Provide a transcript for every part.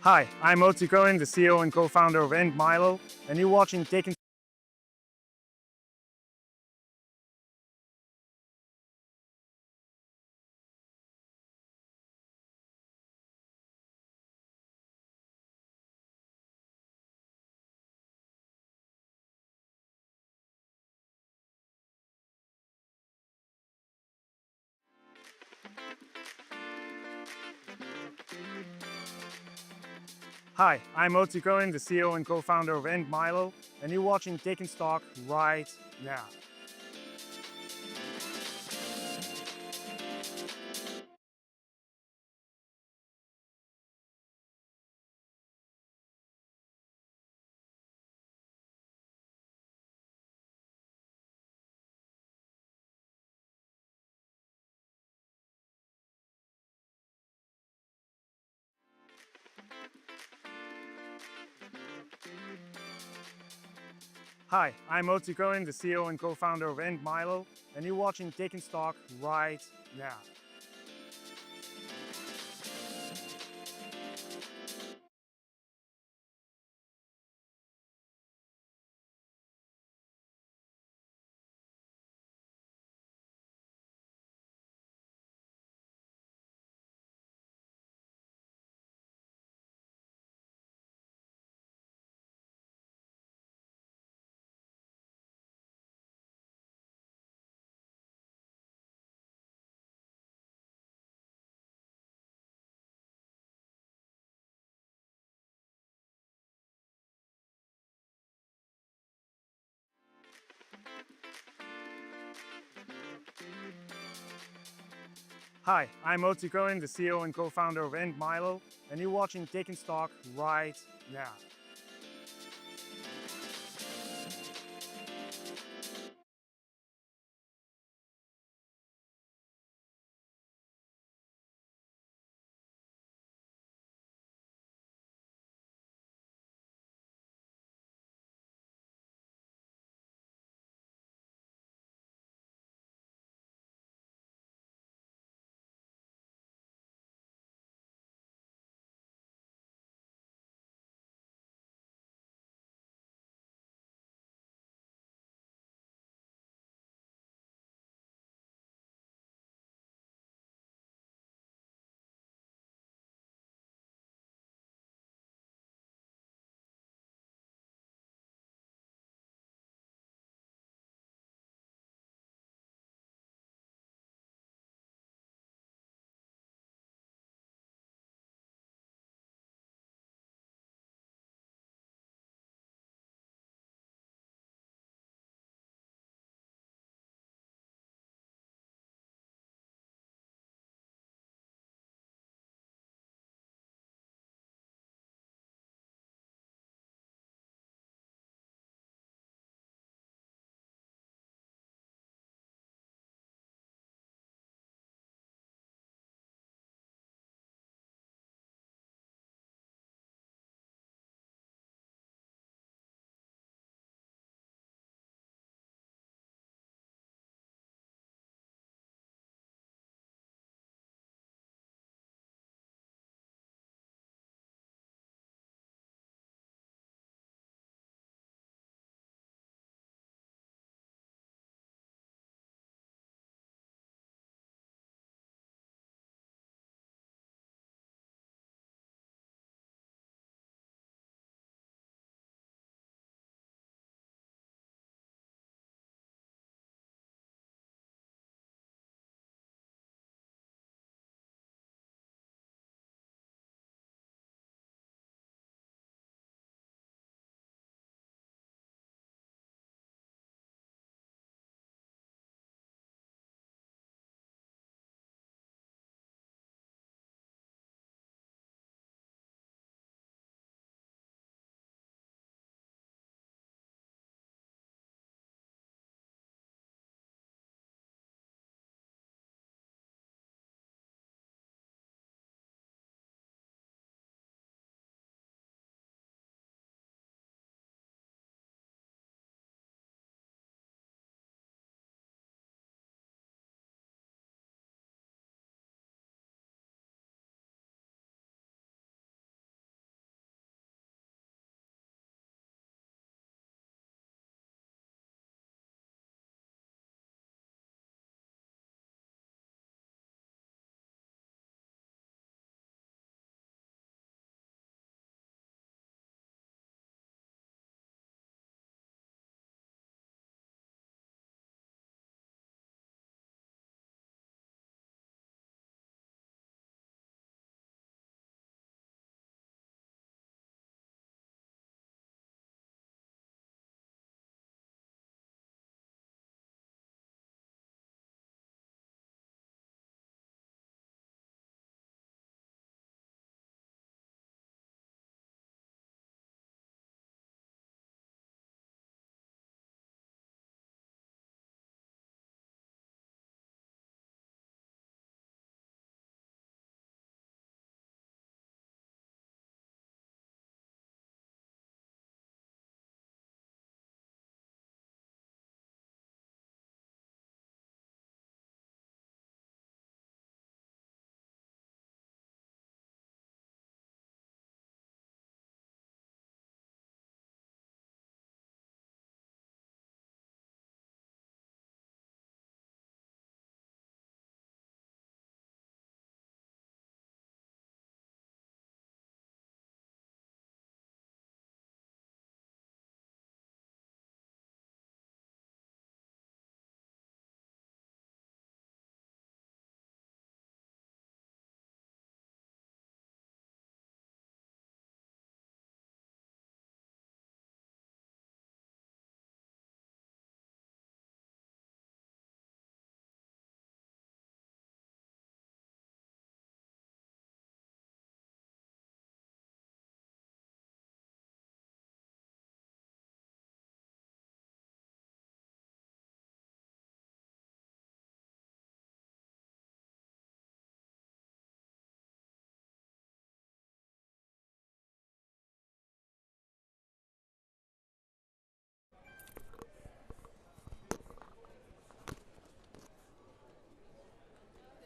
Hi, I'm Otzi Cohen, the CEO and co-founder of EndMilo, and you're watching Taking. Hi, I'm Otzi Cohen, the CEO and co-founder of EndMilo, and you're watching Taking Stock right now. Hi, I'm Otzi Cohen, the CEO and co-founder of EndMilo, and you're watching Taking Stock right now. Hi, I'm Otzi Cohen, the CEO and co-founder of EndMilo, and you're watching Taking Stock right now.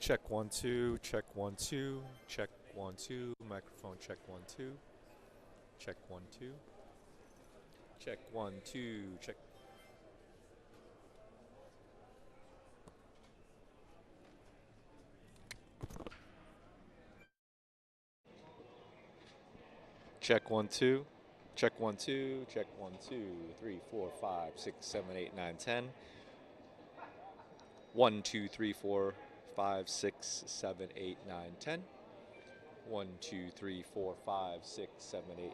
Check 1 2, check 1 2, check 1 2, microphone check 1 2, check 1 2, check 1 2, check. Check 1 2, check 1 2, check 1 2, 3 4 5 6 7 8 9 10. 1 2 3 4 5 6 7 8 9 10. 1 2 3 4 5 6 7 8.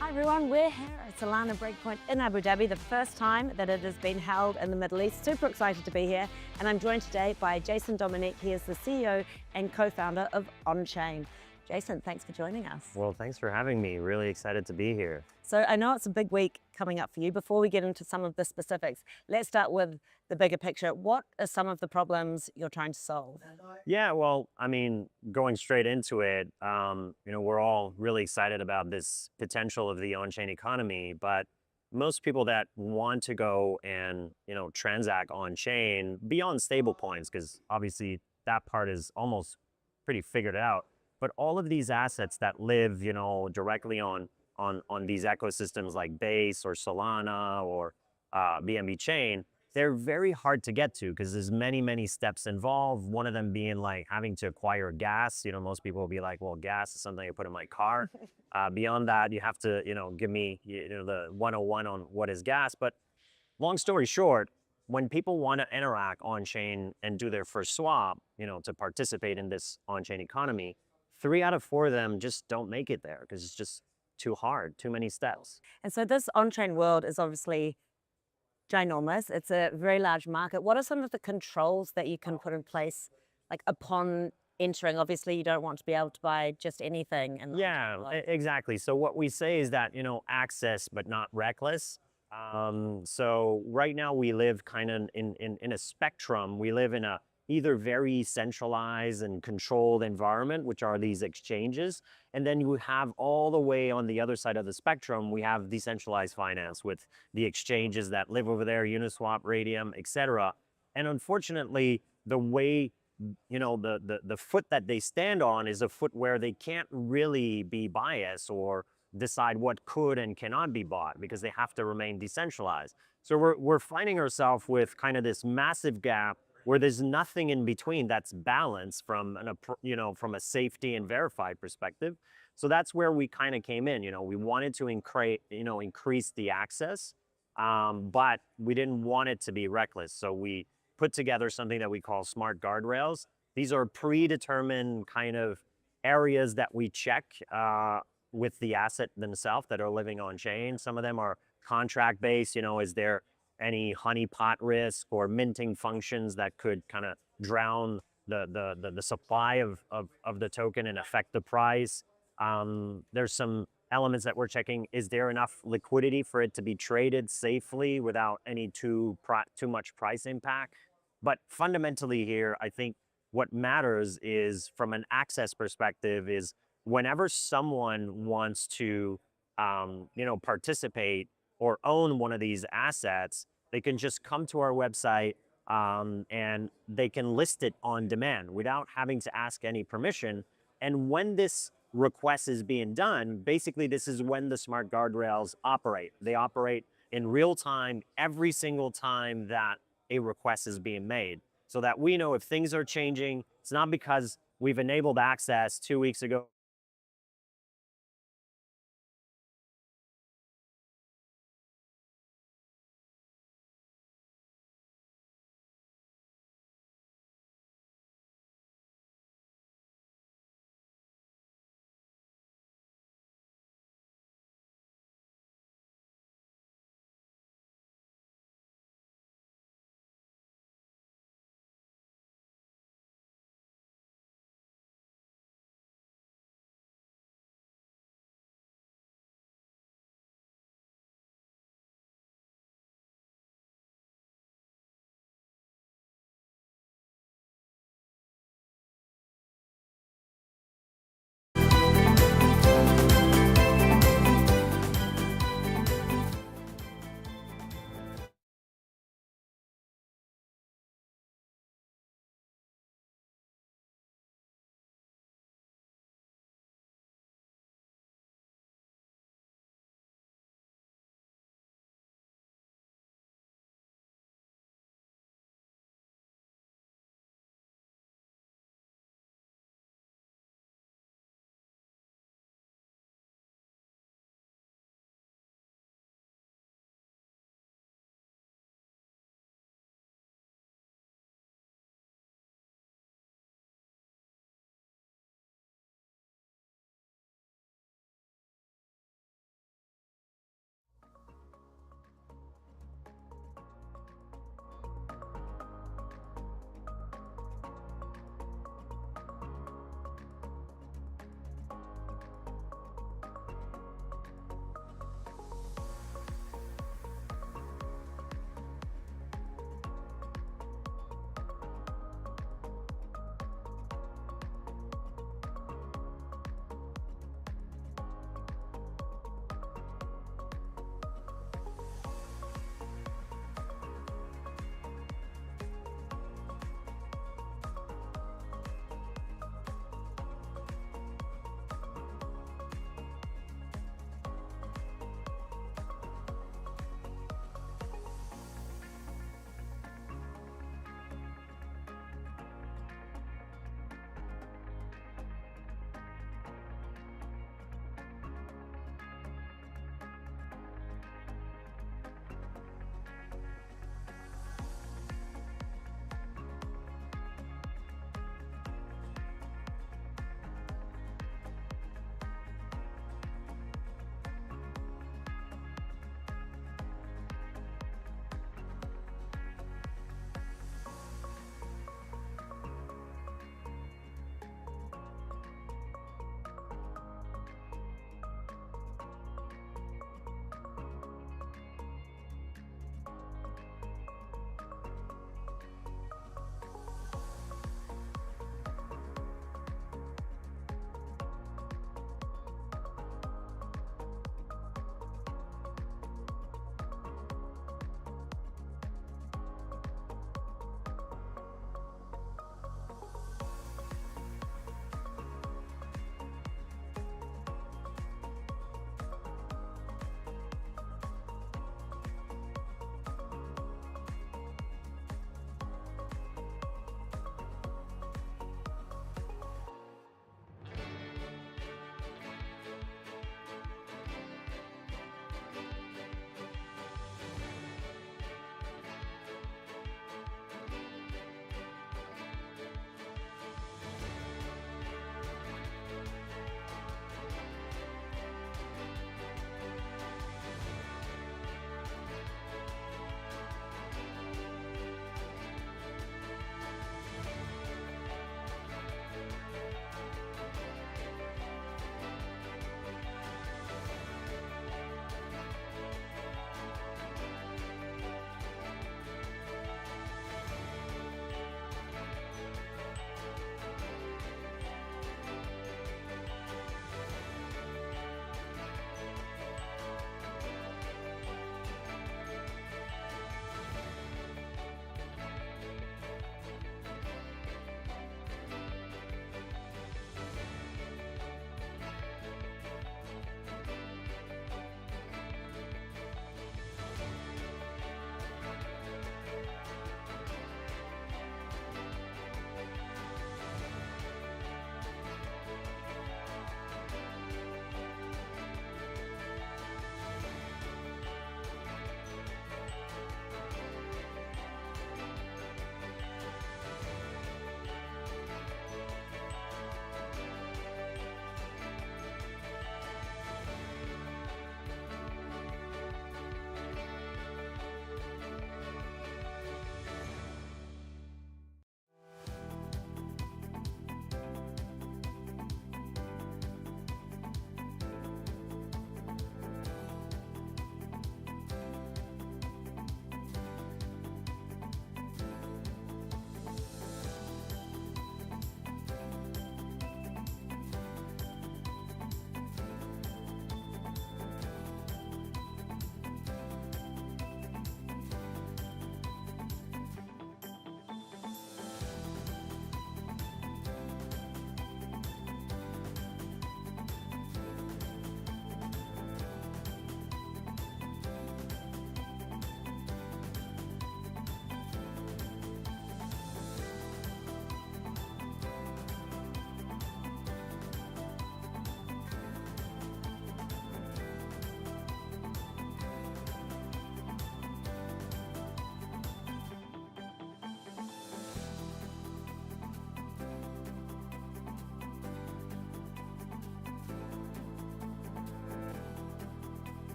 Hi everyone, we're here at Solana Breakpoint in Abu Dhabi, the first time that it has been held in the Middle East. Super excited to be here, and I'm joined today by Jason Dominique. He is the CEO and co-founder of OnChain. Jason, thanks for joining us. Well, thanks for having me. Really excited to be here. So I know it's a big week coming up for you. Before we get into some of the specifics, let's start with the bigger picture. What are some of the problems you're trying to solve? Yeah, well, I mean, going straight into it, we're all really excited about this potential of the on-chain economy, but most people that want to go and, transact on-chain beyond stable coins, because obviously that part is almost pretty figured out, but all of these assets that live, directly on these ecosystems like Base or Solana or BNB Chain, they're very hard to get to because there's many steps involved. One of them being like having to acquire gas. Most people will be like, well, gas is something I put in my car. Beyond that, you have to, give me, the 101 on what is gas. But long story short, when people want to interact on chain and do their first swap, to participate in this on chain economy, 3 out of 4 of them just don't make it there because it's just too hard, too many steps. And so this on-chain world is obviously ginormous. It's a very large market. What are some of the controls that you can put in place, like upon entering? Obviously, you don't want to be able to buy just anything. And Yeah, exactly. So what we say is that, access, but not reckless. So right now we live kind of in a spectrum. We live in a either very centralized and controlled environment, which are these exchanges. And then you have all the way on the other side of the spectrum, we have decentralized finance with the exchanges that live over there, Uniswap, Radium, etc. And unfortunately, the way, the foot that they stand on is a foot where they can't really be biased or decide what could and cannot be bought because they have to remain decentralized. So we're finding ourselves with kind of this massive gap where there's nothing in between that's balanced from from a safety and verified perspective. So that's where we kind of came in. We wanted to increase the access, but we didn't want it to be reckless. So we put together something that we call smart guardrails. These are predetermined kind of areas that we check with the asset themselves that are living on chain. Some of them are contract based. Is there any honeypot risk or minting functions that could kind of drown the supply of the token and affect the price? There's some elements that we're checking. Is there enough liquidity for it to be traded safely without any too much price impact? But fundamentally here, I think what matters is from an access perspective is whenever someone wants to, participate or own one of these assets, they can just come to our website and they can list it on demand without having to ask any permission. And when this request is being done, basically this is when the smart guardrails operate. They operate in real time every single time that a request is being made, so that we know if things are changing. It's not because we've enabled access 2 weeks ago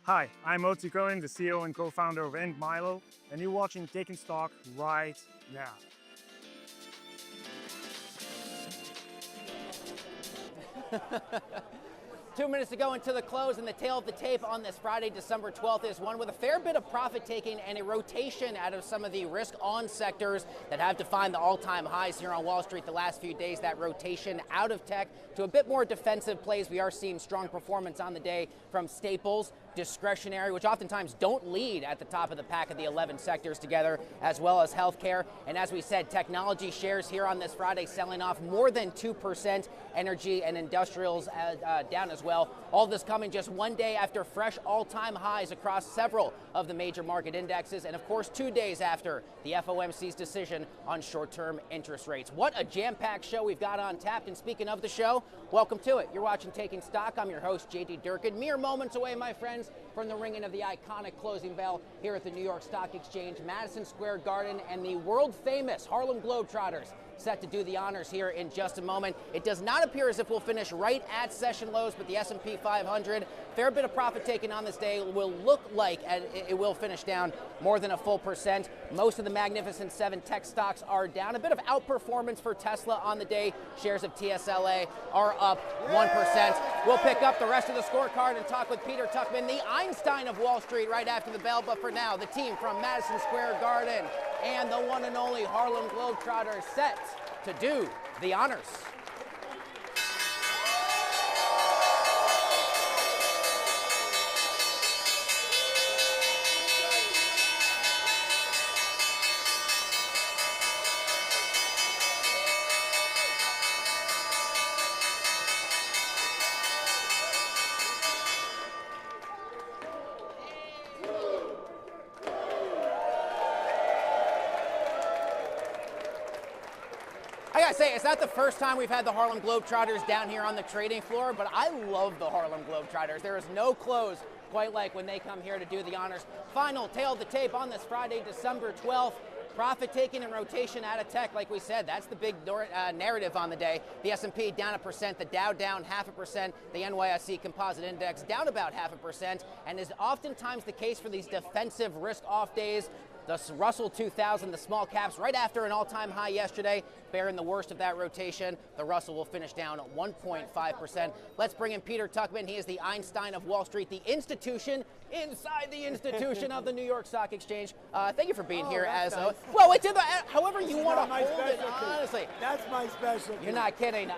Hi, I'm Otzi Cohen, the CEO and co-founder of End Milo, and you're watching Taking Stock right now. 2 minutes to go into the close, and the tail of the tape on this Friday, December 12th, is one with a fair bit of profit taking and a rotation out of some of the risk-on sectors that have defined the all-time highs here on Wall Street the last few days. That rotation out of tech to a bit more defensive plays. We are seeing strong performance on the day from staples, discretionary, which oftentimes don't lead at the top of the pack of the 11 sectors together, as well as healthcare. And as we said, technology shares here on this Friday selling off more than 2%, energy and industrials down as well. All this coming just one day after fresh all-time highs across several of the major market indexes, and of course 2 days after the FOMC's decision on short-term interest rates. What a jam-packed show we've got on tap. And speaking of the show, welcome to it. You're watching Taking Stock. I'm your host, JD Durkin. Mere moments away, my friends, from the ringing of the iconic closing bell here at the New York Stock Exchange, Madison Square Garden, and the world-famous Harlem Globetrotters set to do the honors here in just a moment. It does not appear as if we'll finish right at session lows, but the S&P 500, fair bit of profit taken on this day, will look like it will finish down more than a full percent. Most of the Magnificent Seven tech stocks are down. A bit of outperformance for Tesla on the day. Shares of TSLA are up 1%. We'll pick up the rest of the scorecard and talk with Peter Tuchman, the Einstein of Wall Street, right after the bell. But for now, the team from Madison Square Garden and the one and only Harlem Globetrotters set to do the honors. I gotta say, it's not the first time we've had the Harlem Globetrotters down here on the trading floor, but I love the Harlem Globetrotters. There is no close quite like when they come here to do the honors. Final tail of the tape on this Friday, December 12th. Profit taking and rotation out of tech, like we said, that's the big narrative on the day. The S&P down 1%, the Dow down 0.5%, the NYSE Composite Index down about 0.5%, and is oftentimes the case for these defensive risk-off days. The Russell 2000, the small caps, right after an all-time high yesterday, bearing the worst of that rotation. The Russell will finish down 1.5%. Let's bring in Peter Tuchman. He is the Einstein of Wall Street, the institution inside the institution of the New York Stock Exchange. Thank you for being here. As nice. well, it's however you want to hold it, honestly. That's my specialty. You're not kidding.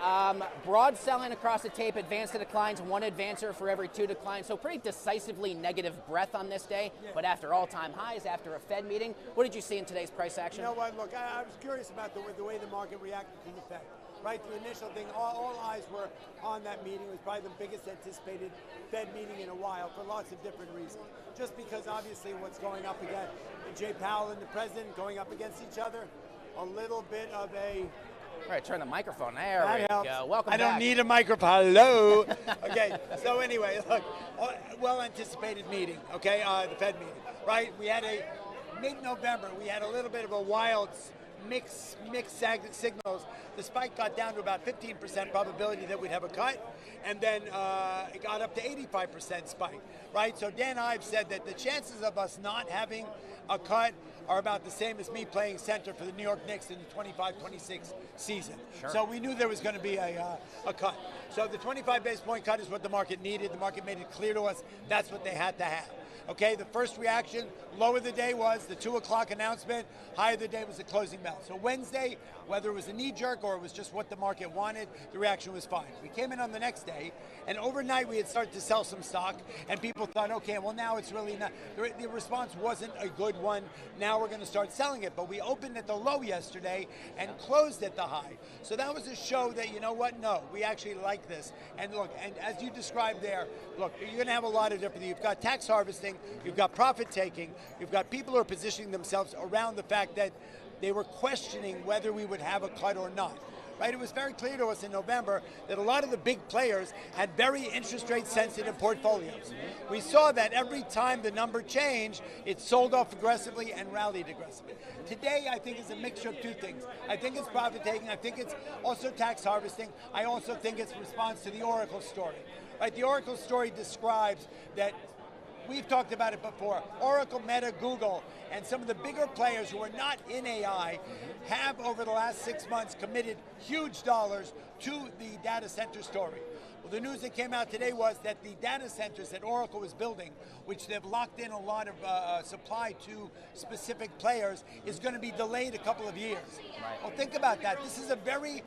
Broad selling across the tape, advance to declines, one advancer for every two declines. So pretty decisively negative breath on this day. Yeah. But after all-time highs, after a Fed meeting, what did you see in today's price action? You know what? Look, I was curious about the way the market reacted to the Fed. Right, the initial thing, all eyes were on that meeting. It was probably the biggest anticipated Fed meeting in a while for lots of different reasons. Just because obviously what's going up against Jay Powell and the president going up against each other, a little bit of a... All right, turn the microphone. There That we helps. go. Welcome I back. don't need a microphone. Hello. Okay. So anyway, look, well anticipated meeting. Okay, the Fed meeting. Right. We had a mid-November. We had a little bit of a wild mixed signals. The spike got down to about 15% probability that we'd have a cut, and then it got up to 85% spike. Right. So Dan Ives said that the chances of us not having a cut are about the same as me playing center for the New York Knicks in the 25-26 season. Sure. So we knew there was going to be a cut. So the 25 base point cut is what the market needed. The market made it clear to us that's what they had to have. Okay, the first reaction, low of the day was the 2 o'clock announcement, high of the day was the closing bell. So Wednesday, whether it was a knee jerk or it was just what the market wanted, the reaction was fine. We came in on the next day, and overnight we had started to sell some stock, and people thought, okay, well now it's really not, the response wasn't a good one, now we're going to start selling it. But we opened at the low yesterday and closed at the high. So that was a show that, you know what, no, we actually like this. And look, and as you described there, look, you're going to have a lot of different, you've got tax harvesting, you've got profit taking, you've got people who are positioning themselves around the fact that they were questioning whether we would have a cut or not. Right? It was very clear to us in November that a lot of the big players had very interest rate sensitive portfolios. We saw that every time the number changed, it sold off aggressively and rallied aggressively. Today, I think it's a mixture of two things. I think it's profit taking. I think it's also tax harvesting. I also think it's response to the Oracle story. Right? The Oracle story describes that we've talked about it before. Oracle, Meta, Google, and some of the bigger players who are not in AI have over the last 6 months committed huge dollars to the data center story. Well, the news that came out today was that the data centers that Oracle is building, which they've locked in a lot of supply to specific players, is going to be delayed a couple of years. Right. Well, think about that. This is a very,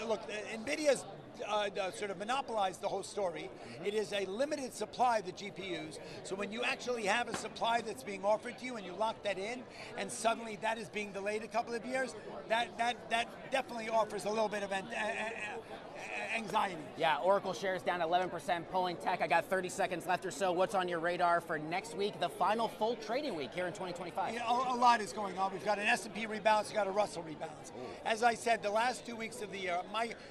look, NVIDIA's sort of monopolized the whole story. It is a limited supply of the GPUs, so when you actually have a supply that's being offered to you and you lock that in, and suddenly that is being delayed a couple of years, that definitely offers a little bit of anxiety. Yeah, Oracle shares down 11%, pulling tech. I got 30 seconds left or so. What's on your radar for next week, the final full trading week here in 2025? Yeah, a lot is going on. We've got an S&P rebalance, we've got a Russell rebalance. As I said, the last 2 weeks of the year,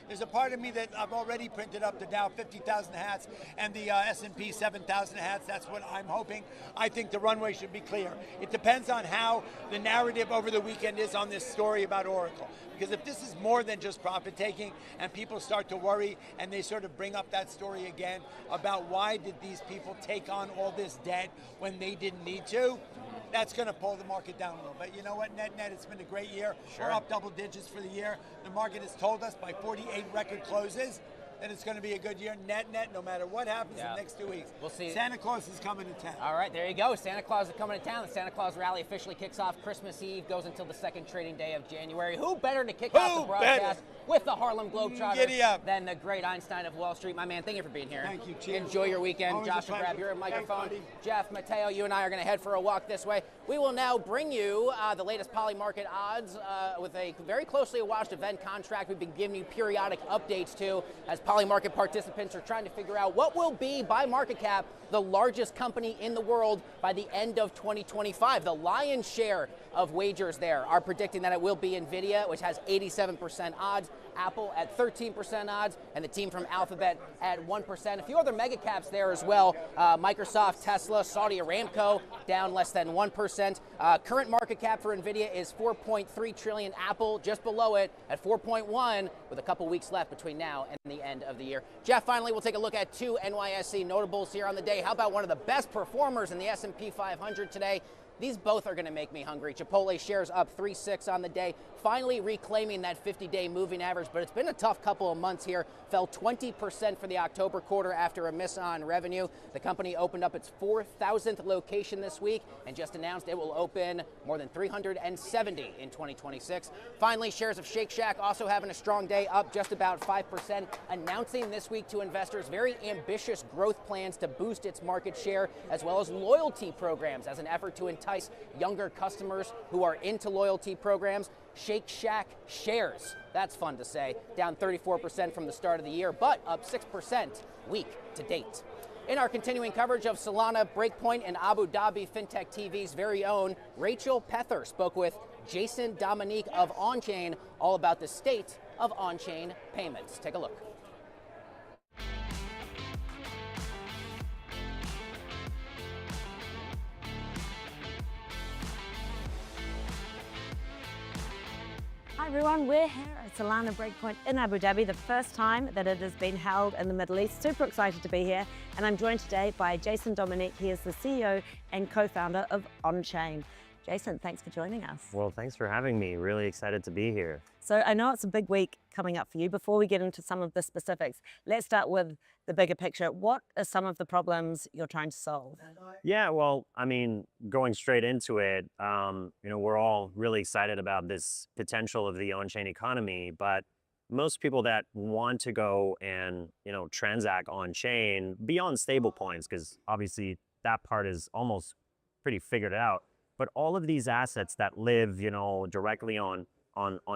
there's a part of me that I've already printed up the Dow 50,000 hats and the S&P 7,000 hats. That's what I'm hoping. I think the runway should be clear. It depends on how the narrative over the weekend is on this story about Oracle. Because if this is more than just profit taking and people start to worry and they sort of bring up that story again about why did these people take on all this debt when they didn't need to, that's going to pull the market down a little bit. You know what, net, it's been a great year. Sure. We're up double digits for the year. The market has told us by 48 record closes that it's going to be a good year, net, no matter what happens in the next 2 weeks. We'll see. Santa Claus is coming to town. All right, there you go. Santa Claus is coming to town. The Santa Claus rally officially kicks off Christmas Eve, goes until the second trading day of January. Who better to kick off the broadcast with the Harlem Globetrotters than the great Einstein of Wall Street? My man, thank you for being here. Thank you. Cheers. Enjoy your weekend. Always Joshua, grab your microphone. Thanks, Jeff, Mateo, you and I are going to head for a walk this way. We will now bring you the latest Polymarket odds with a very closely watched event contract we've been giving you periodic updates to as Polymarket participants are trying to figure out what will be, by market cap, the largest company in the world by the end of 2025. The lion's share of wagers there are predicting that it will be NVIDIA, which has 87% odds, Apple at 13% odds, and the team from Alphabet at 1%. A few other mega caps there as well. Microsoft, Tesla, Saudi Aramco down less than 1%. Current market cap for NVIDIA is 4.3 trillion. Apple just below it at 4.1 with a couple weeks left between now and the end of the year. Jeff, finally, we'll take a look at two NYSE notables here on the day. How about one of the best performers in the S&P 500 today? These both are going to make me hungry. Chipotle shares up 3.6 on the day, finally reclaiming that 50-day moving average, but it's been a tough couple of months here. Fell 20% for the October quarter after a miss on revenue. The company opened up its 4,000th location this week and just announced it will open more than 370 in 2026. Finally, shares of Shake Shack also having a strong day, up just about 5%, announcing this week to investors very ambitious growth plans to boost its market share, as well as loyalty programs as an effort to entice younger customers who are into loyalty programs. Shake Shack shares, that's fun to say, down 34% from the start of the year, but up 6% week to date. In our continuing coverage of Solana, Breakpoint, and Abu Dhabi, FinTech TV's very own Rachel Pether spoke with Jason Dominique of OnChain all about the state of on-chain payments. Take a look. Hi everyone, we're here at Solana Breakpoint in Abu Dhabi, the first time that it has been held in the Middle East. Super excited to be here, and I'm joined today by Jason Dominique. He is the CEO and co-founder of OnChain. Jason, thanks for joining us. Well, thanks for having me. Really excited to be here. So I know it's a big week coming up for you. Before we get into some of the specifics, let's start with the bigger picture. What are some of the problems you're trying to solve? Yeah, well, I mean, going straight into it, we're all really excited about this potential of the on-chain economy, but most people that want to go and, transact on-chain beyond stablecoins, because obviously that part is almost pretty figured out, but all of these assets that live, directly on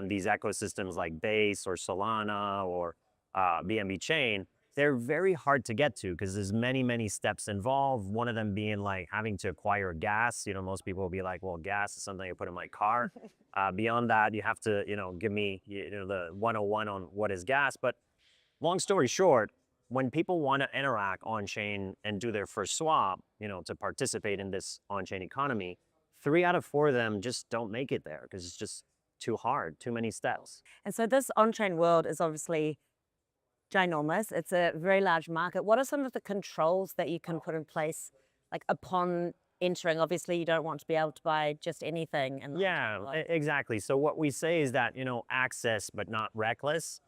these ecosystems like Base or Solana or BNB Chain, they're very hard to get to because there's many steps involved. One of them being like having to acquire gas. Most people will be like, well, gas is something I put in my car. Beyond that, you have to, give me the 101 on what is gas. But long story short, when people want to interact on-chain and do their first swap, to participate in this on-chain economy, 3 out of 4 of them just don't make it there because it's just too hard, too many steps. And so this on-chain world is obviously ginormous. It's a very large market. What are some of the controls that you can put in place like upon entering, obviously you don't want to be able to buy just anything. And Yeah, exactly. So what we say is that, access but not reckless.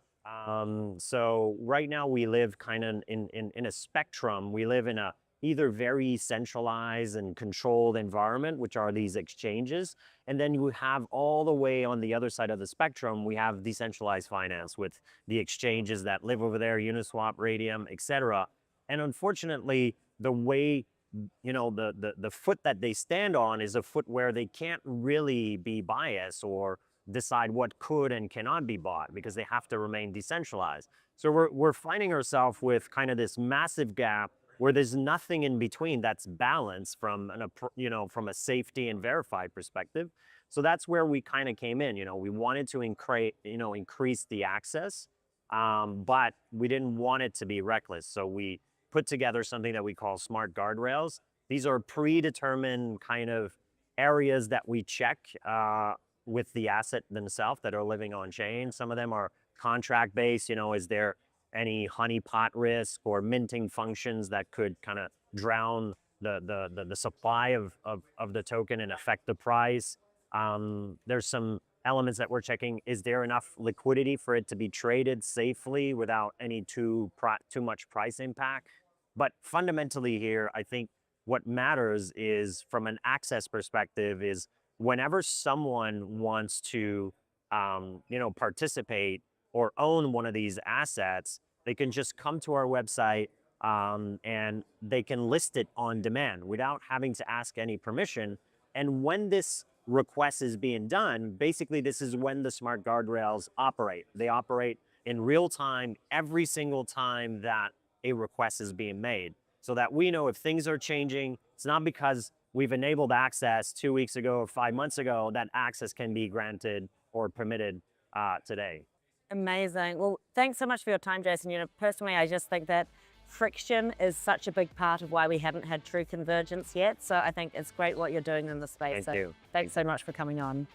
So right now we live kind of in a spectrum. We live in a either very centralized and controlled environment, which are these exchanges. And then you have all the way on the other side of the spectrum, we have decentralized finance with the exchanges that live over there, Uniswap, Radium, etc. And unfortunately, the way the foot that they stand on is a foot where they can't really be biased or decide what could and cannot be bought because they have to remain decentralized. So we're finding ourselves with kind of this massive gap where there's nothing in between that's balanced from from a safety and verified perspective. So that's where we kind of came in. We wanted to increase the access, but we didn't want it to be reckless. So we put together something that we call smart guardrails. These are predetermined kind of areas that we check with the asset themselves that are living on chain. Some of them are contract based. Is there any honeypot risk or minting functions that could kind of drown the supply of the token and affect the price? There's some elements that we're checking. Is there enough liquidity for it to be traded safely without any too much price impact? But fundamentally here, I think what matters is from an access perspective is whenever someone wants to, participate or own one of these assets, they can just come to our website and they can list it on demand without having to ask any permission. And when this request is being done, basically this is when the smart guardrails operate. They operate in real time every single time that a request is being made, so that we know if things are changing. It's not because we've enabled access 2 weeks ago or 5 months ago that access can be granted or permitted today. Amazing. Well, thanks so much for your time, Jason. Personally, I just think that friction is such a big part of why we haven't had true convergence yet. So I think it's great what you're doing in the space. Thank you. Thanks so much for coming on.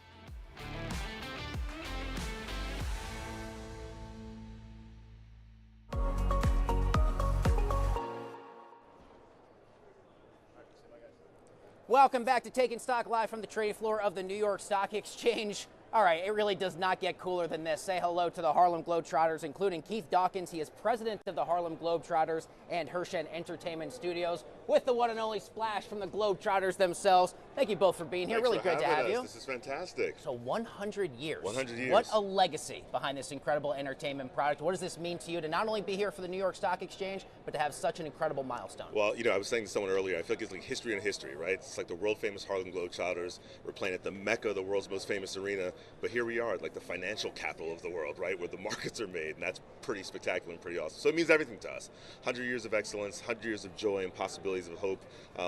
Welcome back to Taking Stock live from the trading floor of the New York Stock Exchange. All right, it really does not get cooler than this. Say hello to the Harlem Globetrotters, including Keith Dawkins. He is president of the Harlem Globetrotters and Hershen Entertainment Studios, with the one and only Splash from the Globetrotters themselves. Thank you both for being here. Thanks really great to have you. This is fantastic. So 100 years. 100 years. What a legacy behind this incredible entertainment product. What does this mean to you to not only be here for the New York Stock Exchange, but to have such an incredible milestone? Well, I was saying to someone earlier, I feel like it's like history in history, right? It's like the world famous Harlem Globetrotters. We're playing at the Mecca, the world's most famous arena, but here we are, like the financial capital of the world, right? Where the markets are made, and that's pretty spectacular and pretty awesome. So it means everything to us. 100 years of excellence, 100 years of joy and possibilities of hope.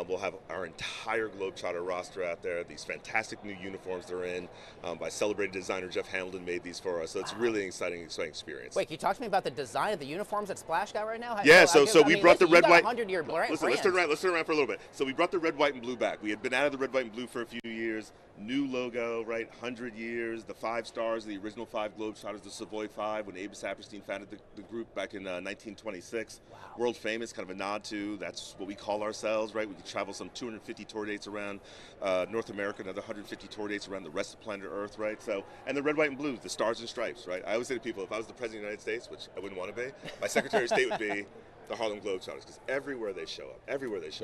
We'll have our entire Globetrotter roster out there. These fantastic new uniforms they're in by celebrated designer Jeff Hamilton made these for us. So it's really an exciting experience. Wait, can you talk to me about the design of the uniforms that Splash got right now? Yeah, so we brought the red, white. 100-year brand. Listen, let's turn around for a little bit. So we brought the red, white, and blue back. We had been out of the red, white, and blue for a few years. New logo, right? 100 years, the 5 stars, the original 5 Globetrotters, the Savoy 5, when Avis Saperstein founded the group back in 1926. Wow. World famous, kind of a nod to, that's what we call ourselves, right? We could travel some 250 tour dates around North America, another 150 tour dates around the rest of planet Earth, right? So, and the red, white, and blue, the stars and stripes, right? I always say to people, if I was the President of the United States, which I wouldn't want to be, my Secretary of State would be the Harlem Globetrotters, because everywhere they show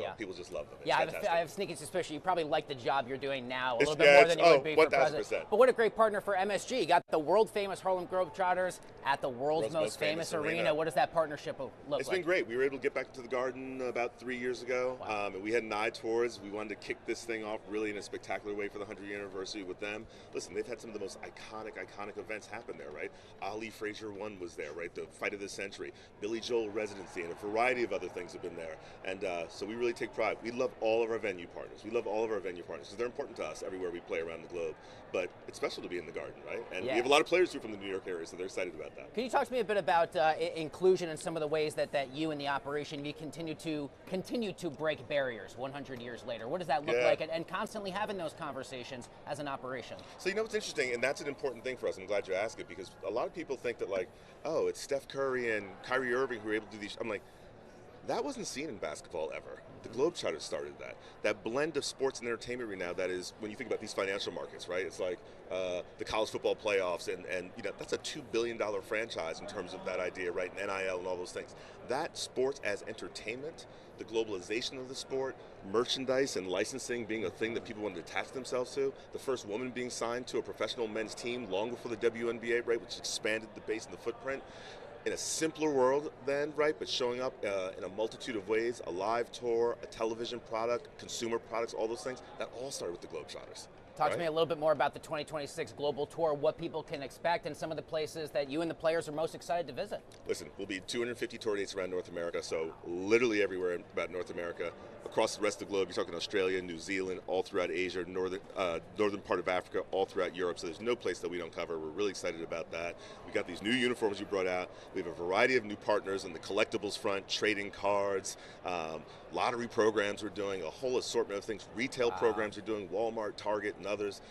up, people just love them. It's fantastic. I have a sneaking suspicion you probably like the job you're doing now a little bit more than you would be for president. But what a great partner for MSG. You got the world famous Harlem Globetrotters at the world's most famous arena. What does that partnership look like? It's been great. We were able to get back to the Garden about 3 years ago. Wow. And we had an eye towards, we wanted to kick this thing off really in a spectacular way for the 100th anniversary with them. Listen, they've had some of the most iconic events happen there, right? Ali Frazier 1 was there, right? The fight of the century. Billy Joel residency and a variety of other things have been there. And so we really take pride. We love all of our venue partners. Because they're important to us everywhere we play around the globe. But it's special to be in the Garden, right? And we have a lot of players who are from the New York area, so they're excited about that. Can you talk to me a bit about inclusion and some of the ways that you and the operation, you continue to break barriers 100 years later? What does that look like? And constantly having those conversations as an operation. So what's interesting, and that's an important thing for us. I'm glad you asked it, because a lot of people think that, like, oh, it's Steph Curry and Kyrie Irving who are able to do these. I'm like, That wasn't seen in basketball ever. The Globetrotters started that. That blend of sports and entertainment right now, that is, when you think about these financial markets, right? It's like the college football playoffs, and that's a $2 billion franchise in terms of that idea, right? And NIL and all those things. That sports as entertainment, the globalization of the sport, merchandise and licensing being a thing that people want to attach themselves to, the first woman being signed to a professional men's team long before the WNBA, right, which expanded the base and the footprint. In a simpler world then, right, but showing up in a multitude of ways, a live tour, a television product, consumer products, all those things, that all started with the Globetrotters. Talk to me a little bit more about the 2026 Global Tour, what people can expect, and some of the places that you and the players are most excited to visit. Listen, we'll be 250 tour dates around North America, so literally everywhere about North America. Across the rest of the globe, you're talking Australia, New Zealand, all throughout Asia, northern part of Africa, all throughout Europe, so there's no place that we don't cover. We're really excited about that. We got these new uniforms you brought out. We have a variety of new partners on the collectibles front, trading cards, lottery programs we're doing, a whole assortment of things, retail programs we're doing, Walmart, Target, and others,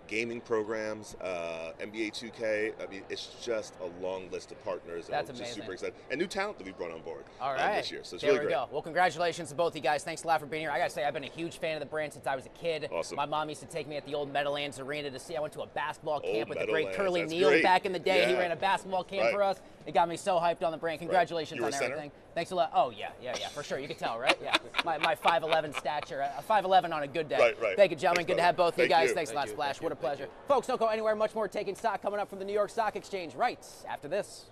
gaming programs, NBA 2K. I mean, it's just a long list of partners. That's and we're amazing. just super excited. And new talent that we brought on board this year, so it's there really we great. go. Well, congratulations to both of you guys. Thanks a lot for being here. I got to say, I've been a huge fan of the brand since I was a kid. Awesome. My mom used to take me at the old Meadowlands Arena to see. I went to a basketball camp with the great Meadowlands, Curly that's Neal great. back in the day. He Yeah. ran a basketball camp Right. for us. It got me so hyped on the brand. Congratulations You were on a center? everything. Thanks a lot. Oh, yeah, for sure. You can tell, right? Yeah. My 5'11" stature, a 5'11" on a good day. Right. Thank you, gentlemen. Thanks, Good to brother. have both of you Thank guys. you. Thanks a lot, Thank you. Splash. Thank What a you. pleasure. Folks, don't go anywhere. Much more Taking Stock coming up from the New York Stock Exchange right after this.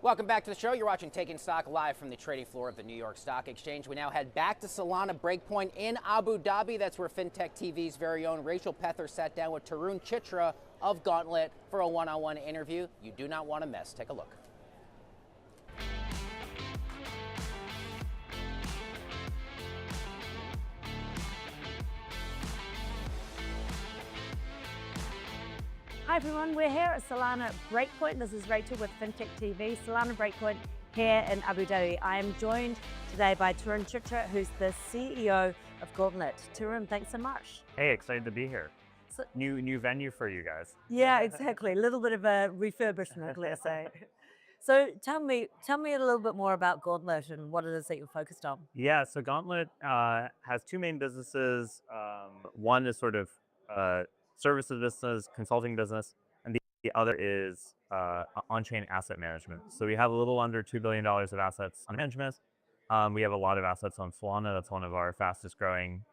Welcome back to the show. You're watching Taking Stock live from the trading floor of the New York Stock Exchange. We now head back to Solana Breakpoint in Abu Dhabi. That's where FinTech TV's very own Rachel Pether sat down with Tarun Chitra of Gauntlet for a one-on-one interview you do not want to miss. Take a look. Hi everyone, we're here at Solana Breakpoint. This is Rachel with FinTech TV, Solana Breakpoint here in Abu Dhabi. I am joined today by Tarun Chitra, who's the CEO of Gauntlet. Tarun, thanks so much. Hey, excited to be here. So- New venue for you guys. Yeah, exactly. A little bit of a refurbishment, let's say. So tell me a little bit more about Gauntlet and what it is that you're focused on. Yeah, so Gauntlet has two main businesses. One is sort of services business, consulting business, and the other is on-chain asset management. So we have a little under $2 billion of assets under management. We have a lot of assets on Solana. That's one of our fastest growing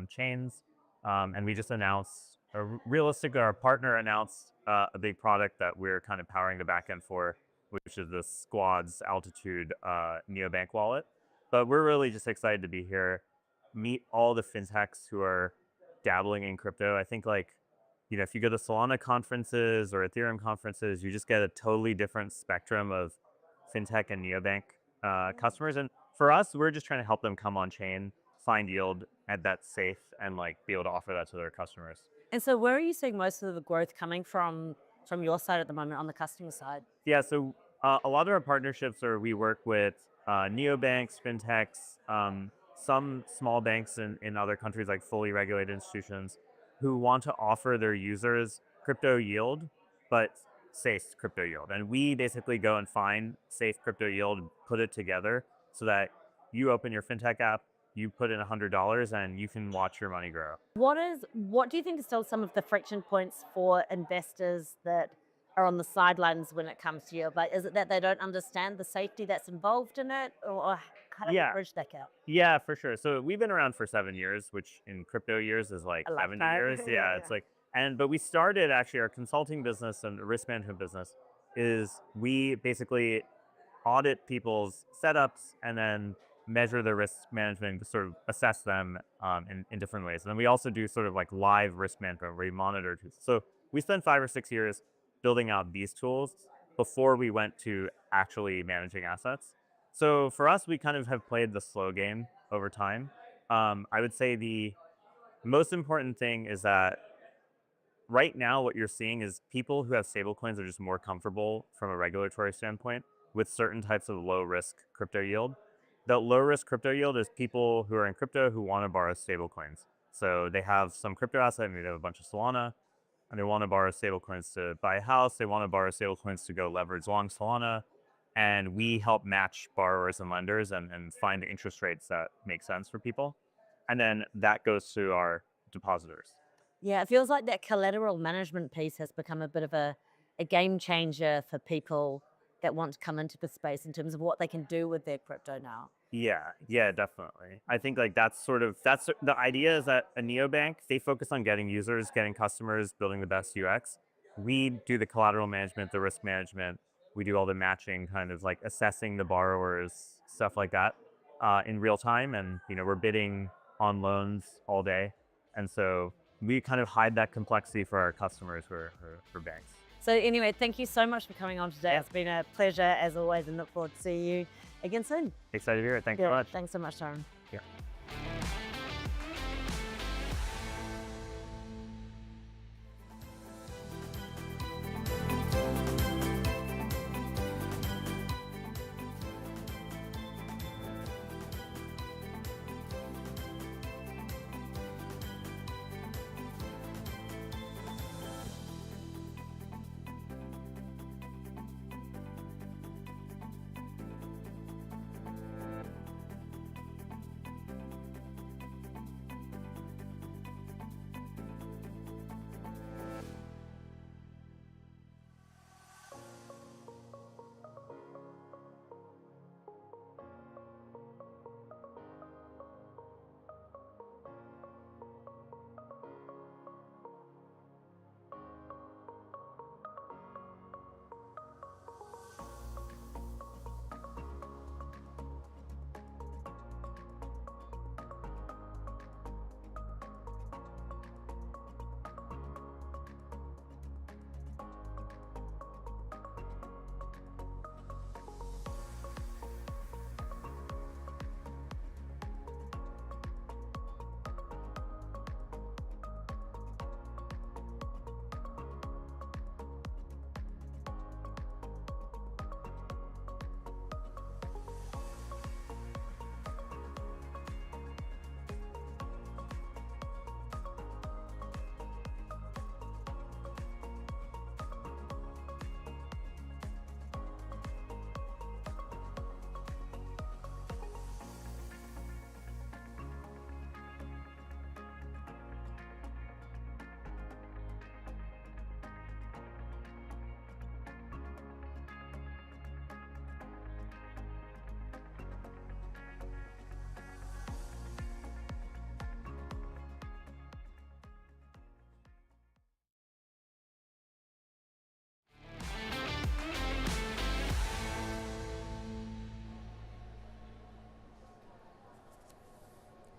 chains. And we just announced, realistically, our partner announced a big product that we're kind of powering the backend for, which is the Squads Altitude neobank wallet. But we're really just excited to be here, meet all the fintechs who are dabbling in crypto. I think if you go to Solana conferences or Ethereum conferences, you just get a totally different spectrum of fintech and neobank customers. And for us, we're just trying to help them come on chain, find yield, and that's safe, and be able to offer that to their customers. And so where are you seeing most of the growth coming from your side at the moment on the customer side? Yeah, so a lot of our partnerships are we work with neobanks, fintechs, some small banks in other countries, like fully regulated institutions, who want to offer their users crypto yield, but safe crypto yield. And we basically go and find safe crypto yield, put it together so that you open your fintech app, you put in $100, and you can watch your money grow. What do you think is still some of the friction points for investors that are on the sidelines when it comes to yield? Like, is it that they don't understand the safety that's involved in it, or how do you bridge that gap? Yeah, for sure. So we've been around for 7 years, which in crypto years is like A 70 lifetime. years. Yeah, it's but we started actually our consulting business and risk management business is we basically audit people's setups and then measure their risk management, sort of assess them in different ways. And then we also do sort of live risk management where we monitor. So we spent 5 or 6 years building out these tools before we went to actually managing assets. So for us, we kind of have played the slow game over time. I would say the most important thing is that right now what you're seeing is people who have stablecoins are just more comfortable from a regulatory standpoint with certain types of low risk crypto yield. The low risk crypto yield is people who are in crypto who want to borrow stablecoins. So they have some crypto asset, maybe they have a bunch of Solana, and they want to borrow stablecoins to buy a house. They want to borrow stablecoins to go leverage long Solana. And we help match borrowers and lenders and find interest rates that make sense for people. And then that goes to our depositors. Yeah, it feels like that collateral management piece has become a bit of a game changer for people that want to come into the space in terms of what they can do with their crypto now. Yeah, definitely. I think that's the idea is that a neobank, they focus on getting users, getting customers, building the best UX. We do the collateral management, the risk management. We do all the matching, kind of assessing the borrowers, stuff like that in real time. And, we're bidding on loans all day. And so we kind of hide that complexity for our customers for banks. So anyway, thank you so much for coming on today. Yeah. It's been a pleasure as always, and look forward to seeing you again soon. Excited to hear it. Thanks so much. Thanks so much, Tyrone. Yeah.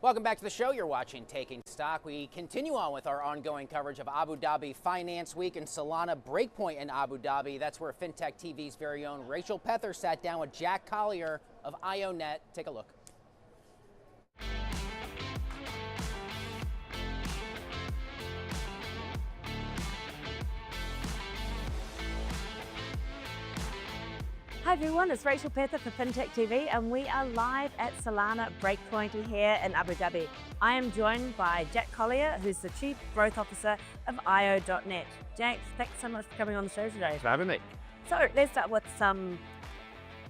Welcome back to the show. You're watching Taking Stock. We continue on with our ongoing coverage of Abu Dhabi Finance Week and Solana Breakpoint in Abu Dhabi. That's where FinTech TV's very own Rachel Pether sat down with Jack Collier of IONET. Take a look. Hi everyone, it's Rachel Pether for FinTech TV and we are live at Solana Breakpoint here in Abu Dhabi. I am joined by Jack Collier, who's the Chief Growth Officer of IO.net. Jack, thanks so much for coming on the show today. Thanks for having me. So let's start with some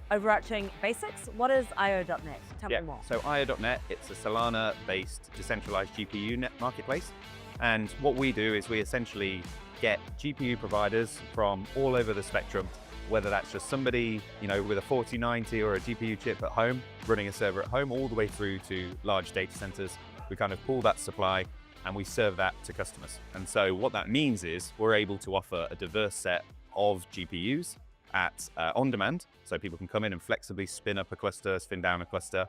overarching basics. What is IO.net? Tell me more. So IO.net, it's a Solana-based decentralized GPU net marketplace. And what we do is we essentially get GPU providers from all over the spectrum, whether that's just somebody, with a 4090 or a GPU chip at home, running a server at home, all the way through to large data centers. We kind of pull that supply and we serve that to customers. And so what that means is we're able to offer a diverse set of GPUs at on demand. So people can come in and flexibly spin up a cluster, spin down a cluster.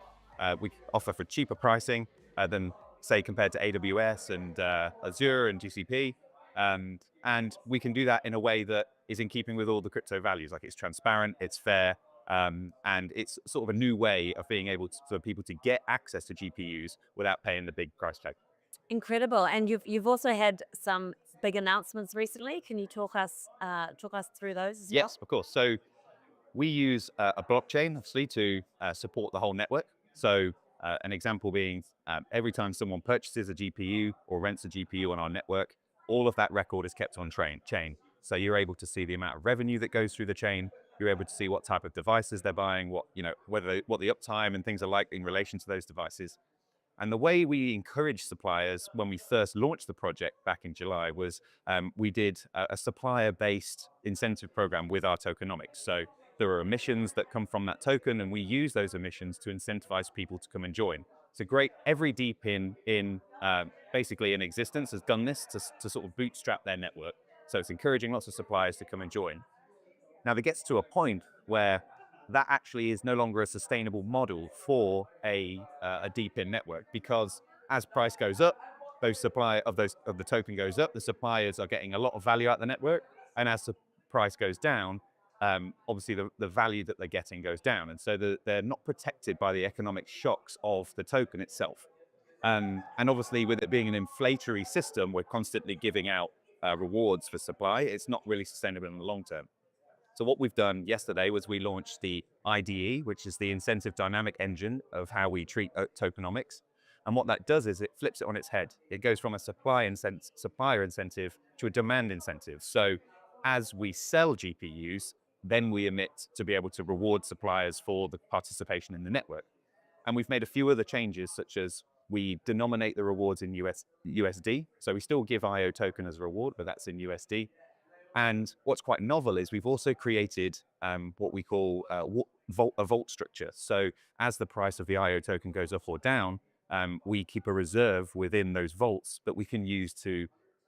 We offer for cheaper pricing than, say, compared to AWS and Azure and GCP. And we can do that in a way that is in keeping with all the crypto values. Like, it's transparent, it's fair, and it's sort of a new way of being able for people to get access to GPUs without paying the big price tag. Incredible. And you've also had some big announcements recently. Can you talk us through those as well? Yes, of course. So we use a blockchain, obviously, to support the whole network. So an example being every time someone purchases a GPU or rents a GPU on our network, all of that record is kept on chain. So you're able to see the amount of revenue that goes through the chain. You're able to see what type of devices they're buying, what the uptime and things are like in relation to those devices. And the way we encourage suppliers when we first launched the project back in July was we did a supplier-based incentive program with our tokenomics. So there are emissions that come from that token, and we use those emissions to incentivize people to come and join. So great, every DePIN basically in existence has done this to sort of bootstrap their network. So it's encouraging lots of suppliers to come and join. Now, there gets to a point where that actually is no longer a sustainable model for a DePIN network, because as price goes up, the token goes up, the suppliers are getting a lot of value out of the network, and as the price goes down, obviously the value that they're getting goes down, and so they're not protected by the economic shocks of the token itself. And obviously, with it being an inflationary system, we're constantly giving out rewards for supply. It's not really sustainable in the long term. So what we've done yesterday was we launched the IDE, which is the incentive dynamic engine of how we treat tokenomics. And what that does is it flips it on its head. It goes from a supplier incentive to a demand incentive. So as we sell GPUs, then we emit to be able to reward suppliers for the participation in the network. And we've made a few other changes, such as we denominate the rewards in USD. So we still give IO token as a reward, but that's in USD. And what's quite novel is we've also created what we call a vault structure. So as the price of the IO token goes up or down, we keep a reserve within those vaults that we can use to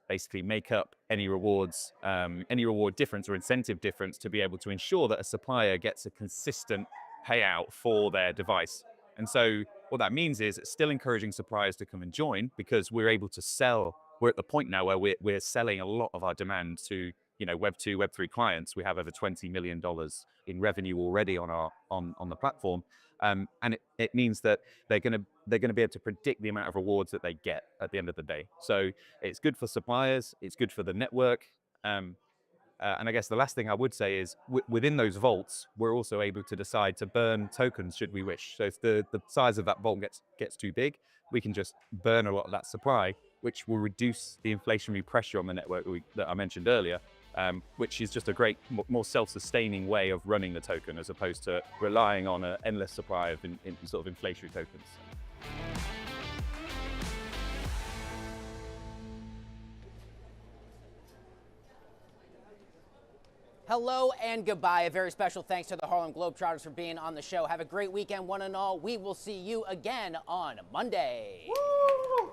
basically make up any rewards, any reward difference or incentive difference, to be able to ensure that a supplier gets a consistent payout for their device. And so what that means is it's still encouraging suppliers to come and join, because we're able to sell. We're at the point now where we're selling a lot of our demand to Web 2, Web 3 clients. We have over $20 million in revenue already on the platform, and it means that they're going to be able to predict the amount of rewards that they get at the end of the day. So it's good for suppliers, it's good for the network, and I guess the last thing I would say is within those vaults, we're also able to decide to burn tokens should we wish. So if the size of that vault gets too big, we can just burn a lot of that supply, which will reduce the inflationary pressure on the network that I mentioned earlier, which is just a great, more self-sustaining way of running the token, as opposed to relying on an endless supply of sort of inflationary tokens. Hello and goodbye. A very special thanks to the Harlem Globetrotters for being on the show. Have a great weekend, one and all. We will see you again on Monday. Woo!